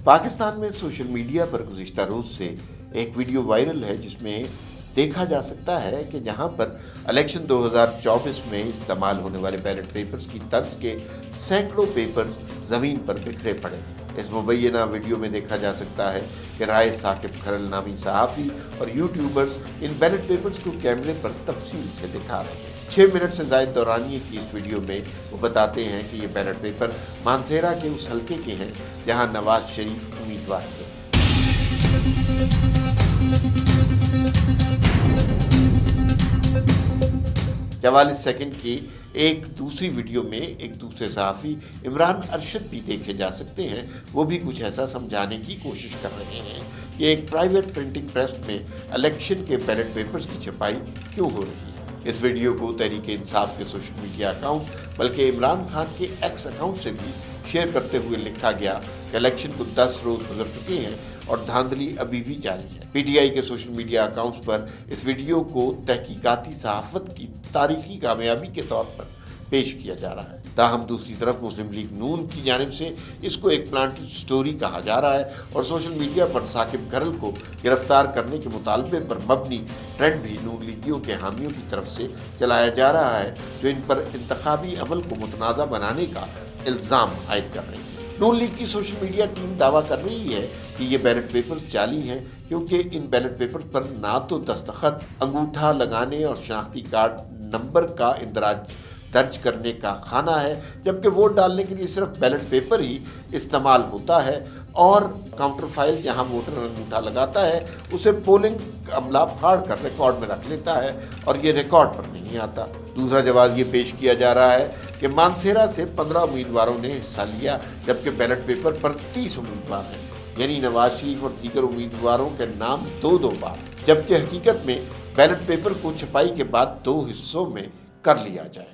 पाकिस्तान में social media पर गुज़िश्ता रोज़ से एक वीडियो वायरल है जिसमें देखा जा सकता है कि जहां पर इलेक्शन 2024 में इस्तेमाल होने वाले बैलेट पेपर्स की तर्ज के सैकड़ों पेपर्स ज़मीन पर बिखरे पड़े। इस मुबैना वीडियो में देखा जा सकता है कि राय साकिब खरल नामी सहाफ़ी और यूट्यूबर्स इन बैलेट पेपर्स को कैमरे पर तफसील से दिखा रहे हैं। 6 मिनट से ज़ायद दौरानिए की इस वीडियो में वो बताते हैं कि ये बैलेट पेपर मानसेरा के उस हल्के के हैं जहां नवाज शरीफ उम्मीदवार थे। 44 सेकंड की एक दूसरी वीडियो में एक दूसरे सहाफ़ी इमरान अरशद भी देखे जा सकते हैं। वो भी कुछ ऐसा समझाने की कोशिश कर रहे हैं कि एक प्राइवेट प्रिंटिंग प्रेस में इलेक्शन के बैलेट पेपर्स की छपाई क्यों हो रही है। इस वीडियो को तहरीक इंसाफ के सोशल मीडिया अकाउंट बल्कि इमरान खान के एक्स अकाउंट से भी शेयर करते हुए लिखा गया कि इलेक्शन को 10 रोज गुजर चुके हैं और धांधली अभी भी जारी है। पीटीआई के सोशल मीडिया अकाउंट्स पर इस वीडियो को तहकीकाती सहाफत की तारीखी कामयाबी के तौर पर पेश किया जा रहा है। ताहम दूसरी तरफ मुस्लिम लीग नून की जानिब से इसको एक प्लांटेड स्टोरी कहा जा रहा है और सोशल मीडिया पर साकिब खरल को गिरफ्तार करने के मुतालबे पर मबनी ट्रेंड भी नून लीगियों के हामियों की तरफ से चलाया जा रहा है, जो इन पर इंतखाबी अमल को मुतनाज़ा बनाने का इल्ज़ाम आयद कर रही है। नून लीग की सोशल मीडिया टीम दावा कर रही है कि ये बैलेट पेपर्स जाली हैं क्योंकि इन बैलेट पेपर पर ना तो दस्तखत, अंगूठा लगाने और शनाख्ती कार्ड नंबर का इंदराज दर्ज करने का खाना है, जबकि वोट डालने के लिए सिर्फ बैलेट पेपर ही इस्तेमाल होता है और काउंटर फाइल जहां वोटर अंगूठा लगाता है उसे पोलिंग अमला फाड़ कर रिकॉर्ड में रख लेता है और ये रिकॉर्ड पर नहीं आता। दूसरा जवाब ये पेश किया जा रहा है कि मानसेरा से 15 उम्मीदवारों ने हिस्सा लिया, जबकि बैलेट पेपर पर 30 उम्मीदवार हैं, यानी नवाज शरीफ और दीगर उम्मीदवारों के नाम दो बार, जबकि हकीकत में बैलेट पेपर को छपाई के बाद 2 हिस्सों में कर लिया जाएगा।